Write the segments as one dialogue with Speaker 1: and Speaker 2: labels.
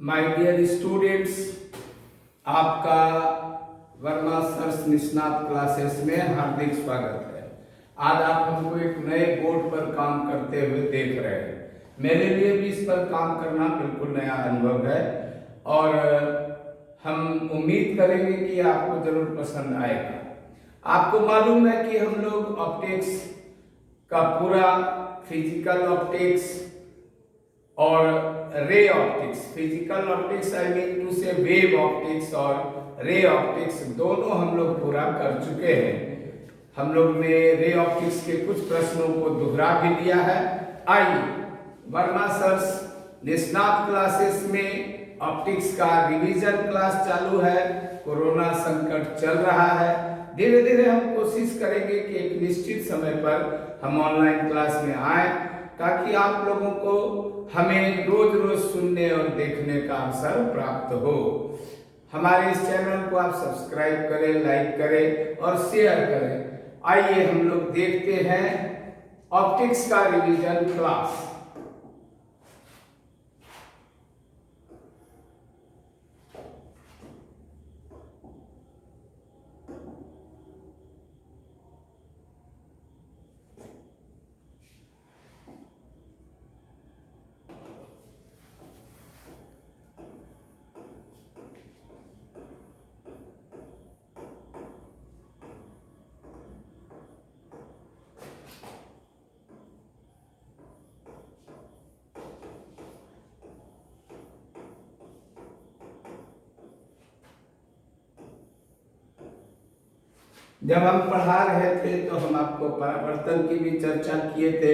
Speaker 1: My dear students, आपका Verma sirs निष्णात classes में हार्दिक स्वागत है। आज आप हमको एक नए बोर्ड पर काम करते हुए देख रहे हैं। मेरे लिए भी इस पर काम करना बिल्कुल नया अनुभव है और हम उम्मीद करेंगे कि आपको जरूर पसंद आएगा। आपको मालूम है कि हम लोग ऑप्टिक्स का पूरा फिजिकल ऑप्टिक्स और ray optics, physical optics I mean to say wave optics और रे ऑप्टिक्स दोनों हम लोग पूरा कर चुके हैं। हम लोग ने रे ऑप्टिक्स के कुछ प्रश्नों को दोहरा भी दिया है। आइए, वर्मा सर्स निष्णात क्लासेस में ऑप्टिक्स का रिवीजन क्लास चालू है। कोरोना संकट चल रहा है। धीरे धीरे हम कोशिश करेंगे कि एक निश्चित समय पर हम ऑनलाइन क्लास में आए ताकि आप लोगों को हमें रोज रोज सुनने और देखने का अवसर प्राप्त हो। हमारे इस चैनल को आप सब्सक्राइब करें, लाइक करें और शेयर करें। आइए हम लोग देखते हैं ऑप्टिक्स का रिवीजन क्लास। जब हम पढ़ा रहे थे तो हम आपको परावर्तन की भी चर्चा किए थे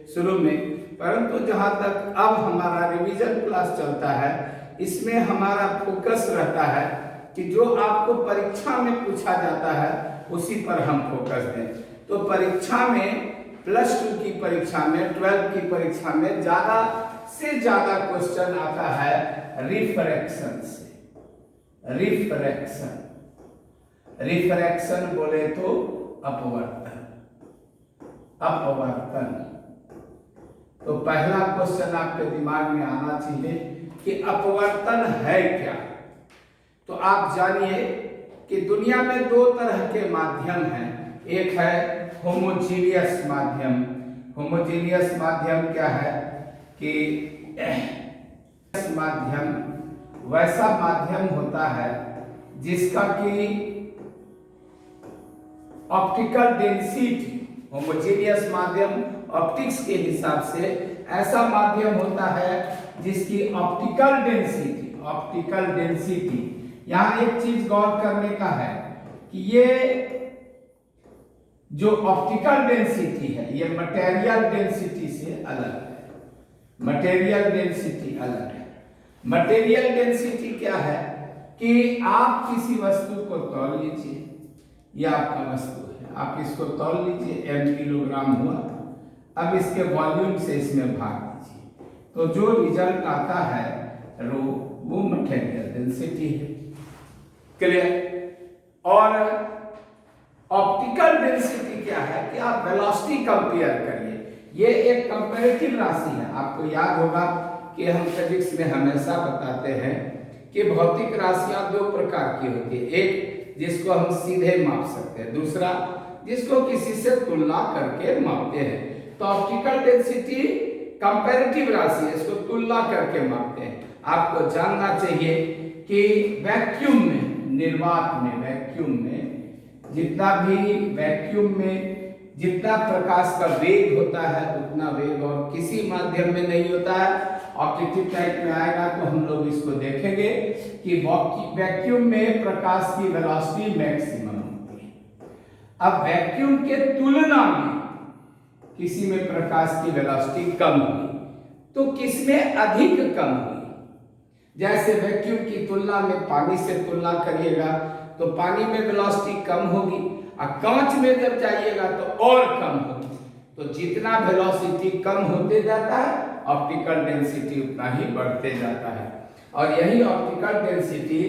Speaker 1: शुरू में, परंतु जहां तक अब हमारा रिवीजन क्लास चलता है, इसमें हमारा फोकस रहता है कि जो आपको परीक्षा में पूछा जाता है उसी पर हम फोकस दें। तो परीक्षा में +2 की परीक्षा में, 12 की परीक्षा में ज्यादा से ज्यादा क्वेश्चन आता है रिफ्रैक्शन से। रिफ्रैक्शन बोले तो अपवर्तन। तो पहला क्वेश्चन आपके दिमाग में आना चाहिए कि अपवर्तन है क्या। तो आप जानिए कि दुनिया में 2 तरह के माध्यम हैं। एक है होमोजीनियस माध्यम। होमोजीनियस माध्यम क्या है कि माध्यम वैसा माध्यम होता है जिसका कि ऑप्टिकल डेंसिटी, होमोजेनियस माध्यम ऑप्टिक्स के हिसाब से ऐसा माध्यम होता है जिसकी ऑप्टिकल डेंसिटी, यहां एक चीज गौर करने का है कि ये जो ऑप्टिकल डेंसिटी है ये मटेरियल डेंसिटी से अलग है। मटेरियल डेंसिटी क्या है कि आप किसी वस्तु को तौल लीजिए, यह आपका वस्तु है, आप इसको तौल लीजिए, m किलोग्राम हुआ। अब इसके वॉल्यूम से इसमें भाग दीजिए, तो जो रिजल्ट आता है रो, वो मटेरियल डेंसिटी है। क्लियर। और ऑप्टिकल डेंसिटी क्या है कि आप वेलोसिटी कंपेयर करिए। ये एक कंपैरेटिव राशि है। आपको याद होगा कि हम फिजिक्स में हमेशा बताते हैं कि भौतिक राशियां 2 प्रकार की होती है। एक जिसको हम सीधे माप सकते हैं, दूसरा जिसको किसी से तुलना करके मापते हैं। तो ऑप्टिकल डेंसिटी कंपैरेटिव राशि है, इसको तुलना करके मापते हैं। आपको जानना चाहिए कि वैक्यूम में, निर्वात में, वैक्यूम में जितना प्रकाश का वेग होता है उतना वेग और किसी माध्यम में नहीं होता है। ऑप्टिक्स टाइप में आएगा तो हम लोग इसको देखेंगे कि वैक्यूम में प्रकाश की वेलोसिटी मैक्सिमम होती है। अब वैक्यूम के तुलना में किसी में प्रकाश की वेलोसिटी कम हुई तो किसमें अधिक कम हुई। जैसे वैक्यूम की तुलना में पानी से तुलना करिएगा तो पानी में वेलोसिटी कम होगी और कांच में जब जाइएगा तो और कम होगी। तो जितना वेलोसिटी कम होते जाता है ऑप्टिकल डेंसिटी उतना ही बढ़ते जाता है। और यही ऑप्टिकल डेंसिटी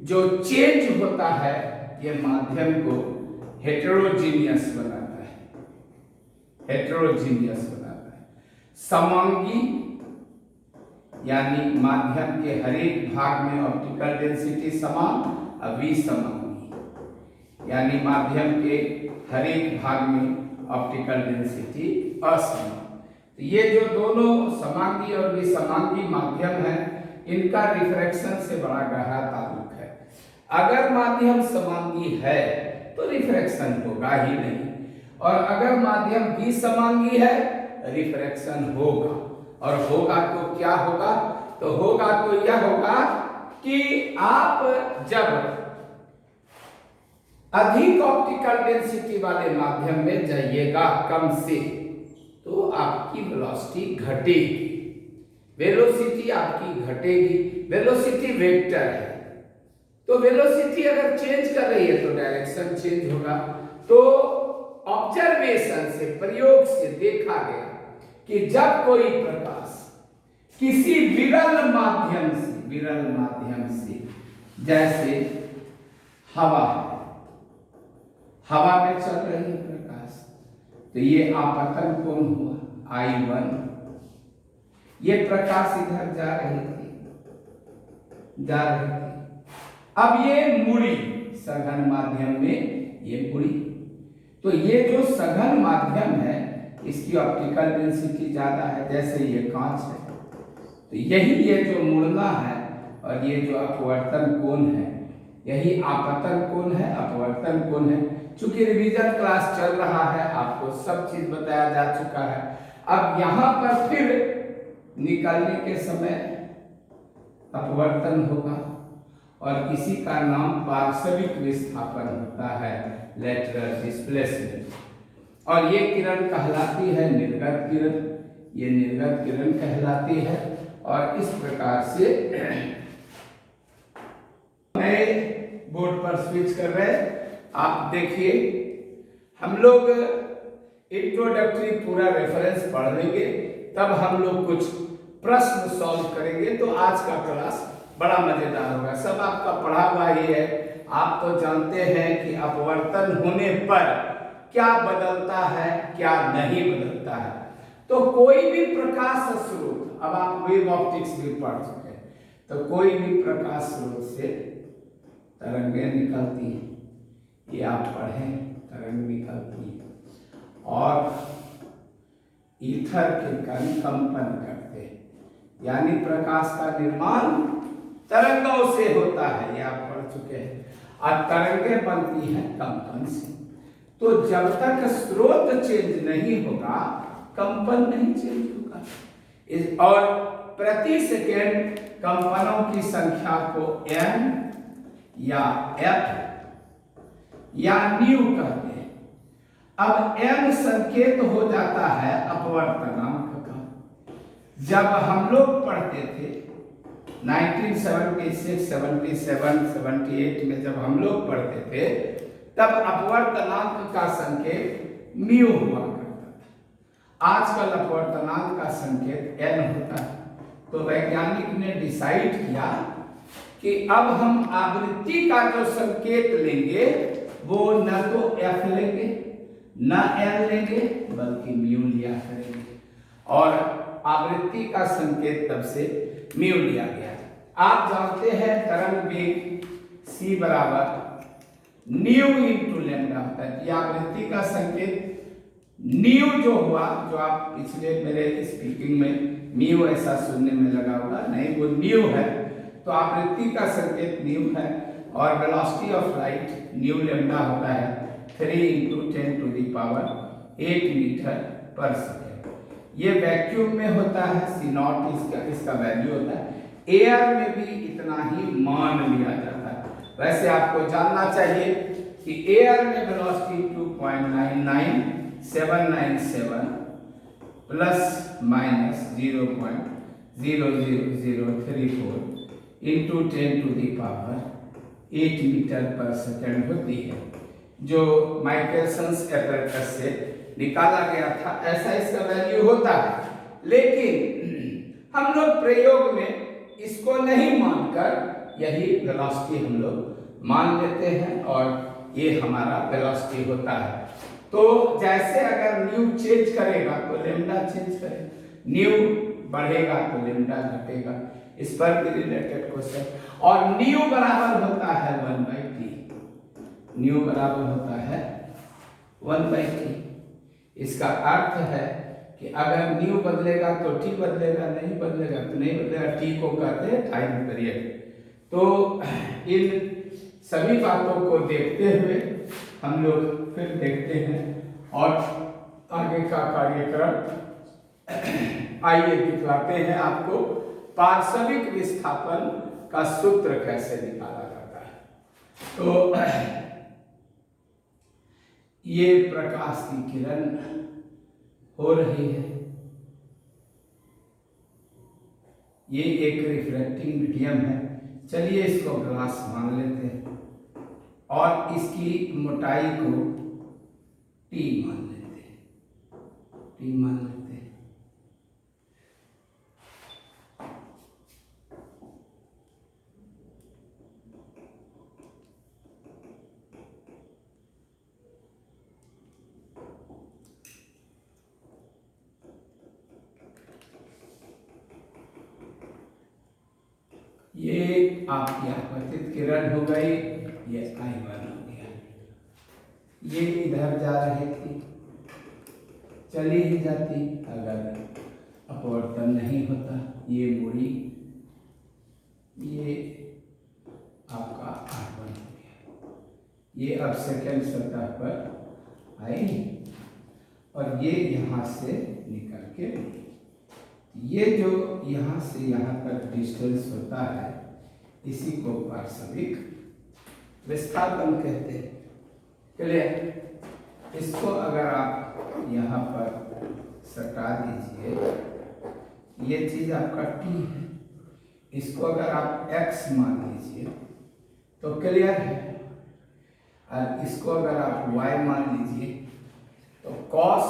Speaker 1: जो चेंज होता है ये माध्यम को हेटेरोजीनियस बनाता है। समांगी यानी माध्यम के हर एक भाग में ऑप्टिकल डेंसिटी समान विसमांगी, यानी माध्यम के हर एक भाग में ऑप्टिकल डेंसिटी असमान। तो ये जो दोनों समांगी और विसमांगी माध्यम है, इनका रिफ्रैक्शन से बड़ा गहरा ताल्लुक है। अगर माध्यम समांगी है तो रिफ्रैक्शन होगा ही नहीं, और अगर माध्यम विसमांगी है रिफ्रैक्शन होगा। और होगा तो क्या होगा? तो होगा तो यह होगा कि आप जब अधिक ऑप्टिकल डेंसिटी वाले माध्यम में जाइएगा कम से, तो आपकी वेलोसिटी घटेगी, वेलोसिटी आपकी घटेगी। वेलोसिटी वेक्टर है, तो वेलोसिटी अगर चेंज कर रही है तो डायरेक्शन चेंज होगा। तो ऑब्जर्वेशन से, प्रयोग से देखा गया कि जब कोई प्रकाश किसी विरल माध्यम से जैसे हवा में चल रही है प्रकाश, तो ये आपतन कोण हुआ I1, ये प्रकाश इधर जा रही थी। अब ये मुड़ी सघन माध्यम में, ये मुड़ी, तो ये जो सघन माध्यम है इसकी ऑप्टिकल डेंसिटी ज्यादा है। जैसे ये कांच है, तो यही ये जो मुड़ना है और ये जो अपवर्तन कोण है, यही आपतन कोण है, अपवर्तन कोण है। चूंकि रिवीजन क्लास चल रहा है, आपको सब चीज बताया जा चुका है। अब यहां पर फिर निकलने के समय अपवर्तन होगा, और इसी का नाम पार्श्विक विस्थापन होता है, लेटरल डिस्प्लेसमेंट। और ये किरण कहलाती है निर्गत किरण, ये निर्गत किरण कहलाती है। और इस प्रकार से नए बोर्ड पर स्विच कर रहे हैं। आप देखिए, हम लोग इंट्रोडक्टरी पूरा रेफरेंस पढ़ लेंगे, तब हम लोग कुछ प्रश्न सॉल्व करेंगे। तो आज का क्लास बड़ा मजेदार होगा। सब आपका पढ़ा हुआ ही है, आप तो जानते हैं कि अपवर्तन होने पर क्या बदलता है, क्या नहीं बदलता है। तो कोई भी प्रकाश स्रोत, अब आप वेव ऑप्टिक्स भी पढ़ चुके हैं, तो कोई भी प्रकाश स्रोत से तरंगें निकलती हैं, ये आप पढ़ें, तरंग निकलती है और ईथर के कण कंपन करते हैं, यानी प्रकाश का निर्माण तरंगों से होता है, ये आप पढ़ चुके हैं। और तरंगें बनती हैं कंपन से। तो जब तक स्रोत चेंज नहीं होगा, कंपन नहीं चेंज होगा। और प्रति सेकेंड कंपनों की संख्या को m या f या न्यू कहते हैं। अब m संकेत हो जाता है अपवर्तनांक का। जब हम लोग पढ़ते थे 1976, 77, 78 में जब हम लोग पढ़ते थे, तब अपवर्तनांक का संकेत म्यू हुआ करता था। आजकल अपवर्तनांक का संकेत n होता है। तो वैज्ञानिक ने डिसाइड किया कि अब हम आवृत्ति का जो संकेत लेंगे वो न तो f लेंगे न n लेंगे, बल्कि म्यू लिया करेंगे। और आवृत्ति का संकेत तब से म्यू लिया गया। आप जानते हैं तरंग वेग c बराबर न्यू इंटू लैम्डा होता है। कि आवृत्ति का संकेत न्यू जो हुआ, जो आप पिछले मेरे स्पीकिंग में म्यू ऐसा सुनने में लगा होगा, नहीं, वो न्यू है। तो आवृत्ति का संकेत न्यू है और velocity of light new lambda होता है 3 × 10⁸ मीटर पर सेकेंड। ये वैक्यूम में होता है, C0 इसका वैल्यू होता है। एयर में भी इतना ही मान लिया जाता है। वैसे आपको जानना चाहिए कि एयर में velocity 2.99797 plus minus 0.00034 into 10⁸ metre per second होती है, जो माइकलसन्स एपरेटस से निकाला गया था। ऐसा इसका वैल्यू होता है। लेकिन हम लोग प्रयोग में इसको नहीं मानकर यही वेलोसिटी हम लोग मान लेते हैं और ये हमारा वेलोसिटी होता है। तो जैसे अगर न्यू चेंज करेगा तो लैम्डा चेंज करेगा। न्यू बढ़ेगा तो लेमडा घटेगा। इस पर भी रिलेटेड क्वेश्चन। और न्यू बराबर होता है 1/t, न्यू बराबर होता है 1/t। इसका अर्थ है कि अगर न्यू बदलेगा तो टी बदलेगा, नहीं बदलेगा तो नहीं बदलेगा। टी को कहते हैं टाइम पीरियड। तो इन सभी बातों को देखते हुए हम लोग फिर देखते हैं और आगे का कार्यक्रम। आइए दिखलाते हैं आपको पार्श्विक विस्थापन का सूत्र कैसे निकाला जाता है। तो ये प्रकाश की किरण हो रही है, ये एक रिफ्लेक्टिंग मीडियम है। चलिए इसको ग्लास मान लेते हैं और इसकी मोटाई को टी मान लेते हैं, टी मान लेते हैं। ये आपकी आपतित किरण हो गई, ये I1 हो गया। ये इधर जा रही थी, चली ही जाती अगर अपवर्तन नहीं होता। ये मुड़ी, ये आपका R1 हो गया। ये अब सेकेंड सतह पर आई और ये यहाँ से निकल के, ये जो यहाँ से यहाँ तक डिस्टेंस होता है इसी को पार्श्विक विस्थापन कहते हैं। क्लियर? इसको अगर आप यहाँ पर सटा दीजिए, ये चीज आपका t है, इसको अगर आप x मान लीजिए तो क्लियर है। और इसको अगर आप y मान लीजिए तो cos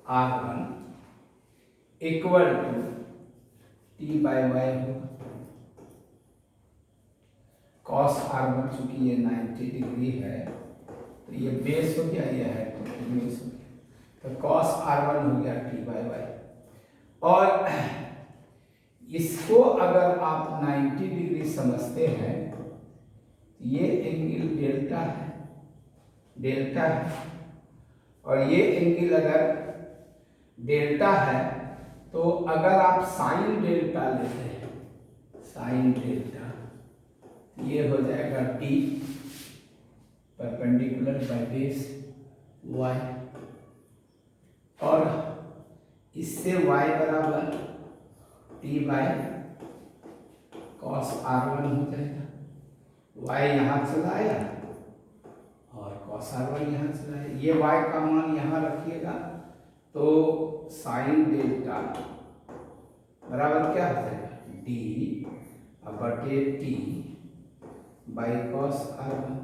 Speaker 1: R1 equal to t/y होगा। cos R1 चूंकि ये 90 डिग्री है तो ये बेस हो गया, ये है बेस हो गया, तो cos R1 हो गया t/y। और इसको अगर आप 90 डिग्री समझते हैं, ये एंगल डेल्टा है, डेल्टा है। और ये एंगल अगर डेल्टा है तो अगर आप साइन डेल्टा लेते हैं, साइन डेल्टा, ये हो जाएगा t perpendicular by base y, और इससे y बराबर t/cos R1 हो जाएगा। y यहाँ चला आया और cos R1 यहाँ चला आया। ये y का मान यहाँ रखिएगा तो साइन डेल्टा बराबर क्या हो जाएगा, d/t/cos R1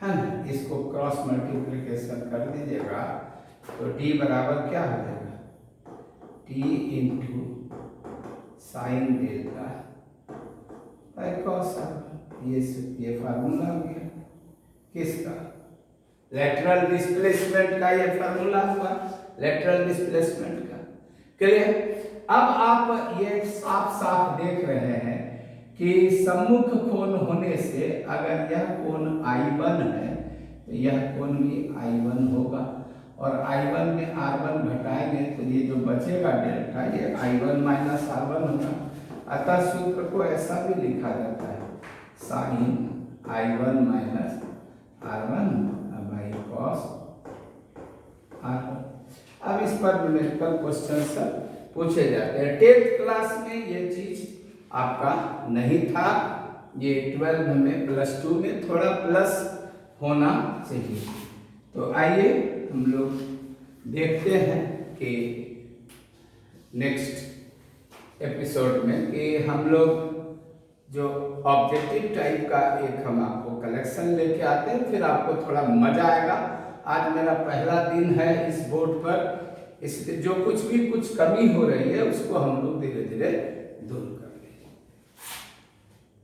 Speaker 1: है ना। इसको क्रॉस मल्टीप्लिकेशन कर दीजिएगा तो d बराबर क्या हो जाएगा, t into sine delta by cos R1। ये फार्मूला हो गया किसका, लेटरल डिस्प्लेसमेंट का। ये फार्मूला हुआ लेटरल डिस्प्लेसमेंट का। क्लियर? अब आप ये साफ साफ देख रहे हैं कि सम्मुख कोण होने से अगर यह कोण I1 है तो यह कोण भी I1 होगा, और I1 में R1 घटाएंगे तो ये जो बचेगा डेल्टा, ये I1 माइनस R1 होगा। अतः सूत्र को ऐसा भी लिखा जाता है, sign I1 minus R1 by cos R1। अब इस पर न्यूमेरिकल क्वेश्चन सब पूछे जाते हैं। 10th क्लास में ये चीज आपका नहीं था, ये 12 में +2 में थोड़ा प्लस होना चाहिए। तो आइए हम लोग देखते हैं कि नेक्स्ट एपिसोड में कि हम लोग जो ऑब्जेक्टिव टाइप का एक हम आपको कलेक्शन लेके आते हैं, फिर आपको थोड़ा मजा आएगा। आज मेरा पहला दिन है इस बोर्ड पर, इसलिए जो कुछ भी कुछ कमी हो रही है उसको हम लोग धीरे धीरे